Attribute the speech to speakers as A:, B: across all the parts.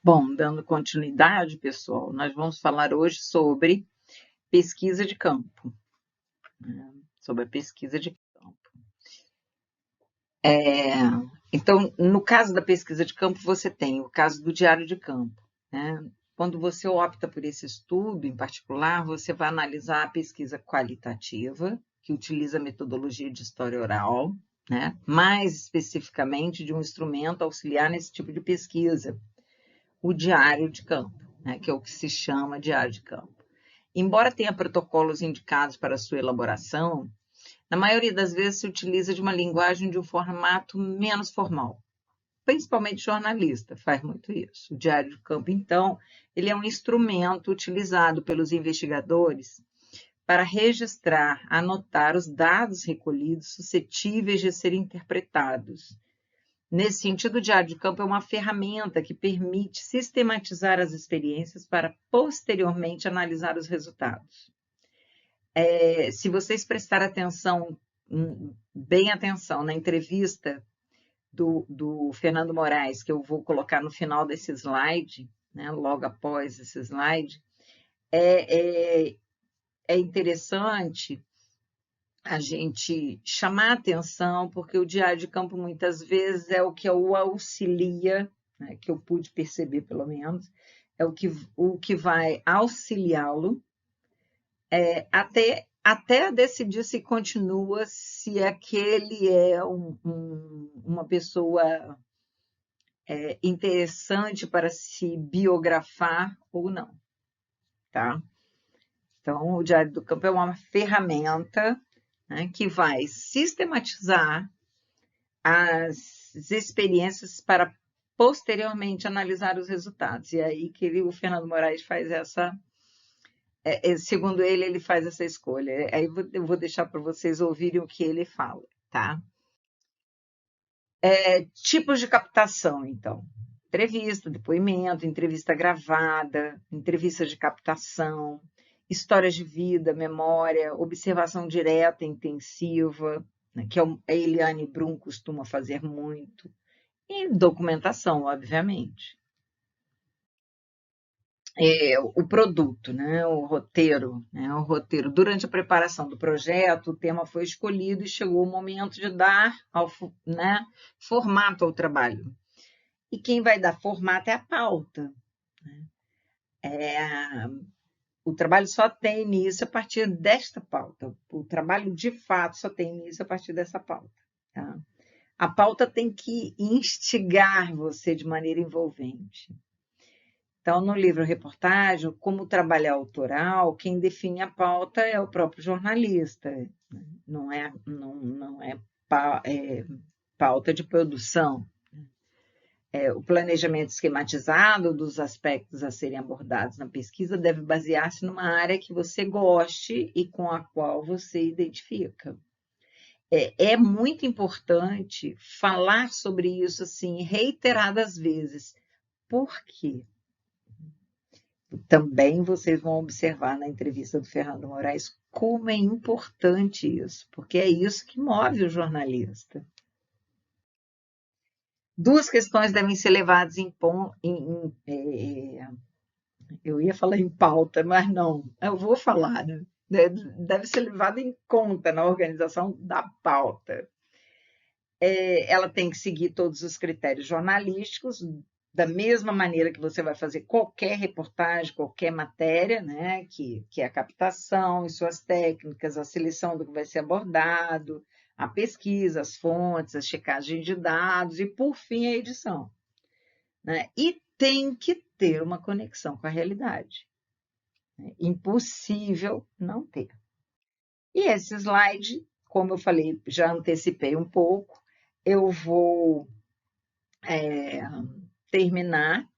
A: Bom, dando continuidade, pessoal, nós vamos falar hoje sobre pesquisa de campo, né? Sobre a pesquisa de campo. Então, no caso da pesquisa de campo, você tem o caso do diário de campo, né? Quando você opta por esse estudo em particular, você vai analisar a pesquisa qualitativa, que utiliza a metodologia de história oral, né? Mais especificamente de um instrumento auxiliar nesse tipo de pesquisa, o diário de campo, né? Que é o que se chama diário de campo. Embora tenha protocolos indicados para sua elaboração, na maioria das vezes se utiliza de uma linguagem de um formato menos formal. Principalmente jornalista faz muito isso. O diário de campo, então, ele é um instrumento utilizado pelos investigadores para registrar, anotar os dados recolhidos suscetíveis de serem interpretados. Nesse sentido, o diário de campo é uma ferramenta que permite sistematizar as experiências para posteriormente analisar os resultados. Se vocês prestarem atenção, bem atenção, na entrevista do Fernando Moraes, que eu vou colocar no final desse slide, né, logo após esse slide, é interessante a gente chamar atenção, porque o diário de campo, muitas vezes, é o que o auxilia, né, que eu pude perceber, pelo menos, é o que vai auxiliá-lo até decidir se continua, se aquele é uma pessoa interessante para se biografar ou não, tá? Então, o Diário do Campo é uma ferramenta, né, que vai sistematizar as experiências para posteriormente analisar os resultados. E aí que o Fernando Moraes faz essa... segundo ele faz essa escolha. Aí eu vou deixar para vocês ouvirem o que ele fala, tá? Tipos de captação, então. Entrevista, depoimento, entrevista gravada, entrevista de captação, histórias de vida, memória, observação direta intensiva, né, que a Eliane Brum costuma fazer muito, e documentação, obviamente. O produto, né, o roteiro, né, o roteiro. Durante a preparação do projeto, o tema foi escolhido e chegou o momento de dar né, formato ao trabalho. E quem vai dar formato é a pauta, né? O trabalho só tem início a partir desta pauta. O trabalho, de fato, só tem início a partir dessa pauta, tá? A pauta tem que instigar você de maneira envolvente. Então, no livro reportagem, como trabalhar autoral, quem define a pauta é o próprio jornalista, não é pauta de produção. O planejamento esquematizado dos aspectos a serem abordados na pesquisa deve basear-se numa área que você goste e com a qual você identifica. É muito importante falar sobre isso assim, reiteradas vezes. Por quê? Também vocês vão observar na entrevista do Fernando Moraes como é importante isso, porque é isso que move o jornalista. Duas questões devem ser levadas eu ia falar em pauta, mas não, eu vou falar, né? Deve ser levada em conta na organização da pauta. Ela tem que seguir todos os critérios jornalísticos, da mesma maneira que você vai fazer qualquer reportagem, qualquer matéria, né? Que é a captação e suas técnicas, a seleção do que vai ser abordado, a pesquisa, as fontes, a checagem de dados e, por fim, a edição, né? E tem que ter uma conexão com a realidade. É impossível não ter. E esse slide, como eu falei, já antecipei um pouco, eu vou terminar,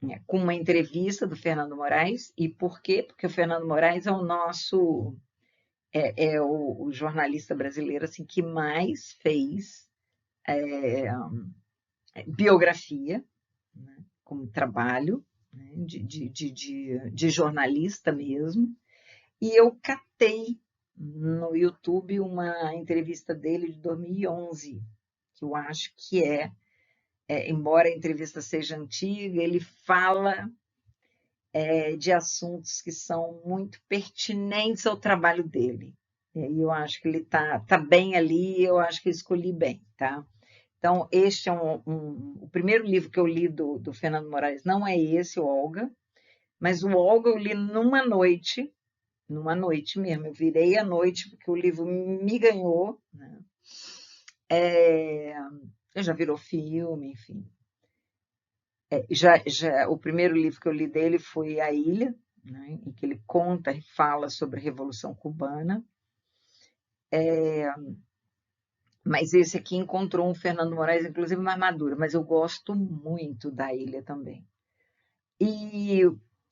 A: né, com uma entrevista do Fernando Moraes. E por quê? Porque o Fernando Moraes é o nosso... o jornalista brasileiro assim, que mais fez biografia, né, como trabalho, né, de jornalista mesmo, e eu catei, no YouTube uma entrevista dele de 2011, que eu acho que embora a entrevista seja antiga, ele fala de assuntos que são muito pertinentes ao trabalho dele. E eu acho que ele tá bem ali, eu acho que eu escolhi bem, tá? Então, este é o primeiro livro que eu li do Fernando Moraes, não é esse, o Olga, mas o Olga eu li numa noite mesmo, eu virei à noite, porque o livro me ganhou, né? Já virou filme, enfim. O primeiro livro que eu li dele foi A Ilha, né, em que ele conta e fala sobre a Revolução Cubana. Mas esse aqui encontrou um Fernando Moraes, inclusive, mais maduro, mas eu gosto muito da Ilha também. E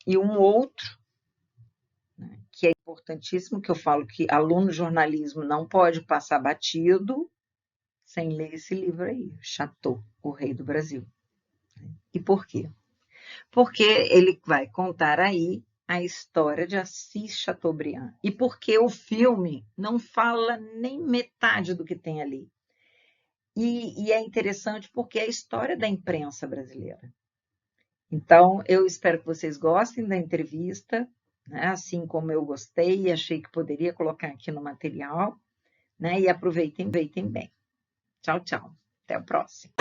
A: um outro, né, que é importantíssimo, que eu falo que aluno de jornalismo não pode passar batido sem ler esse livro aí, Chateau, O Rei do Brasil. E por quê? Porque ele vai contar aí a história de Assis Chateaubriand. E porque o filme não fala nem metade do que tem ali. E é interessante porque é a história da imprensa brasileira. Então, eu espero que vocês gostem da entrevista, né? Assim como eu gostei e achei que poderia colocar aqui no material, né? E aproveitem bem. Tchau, tchau. Até o próximo.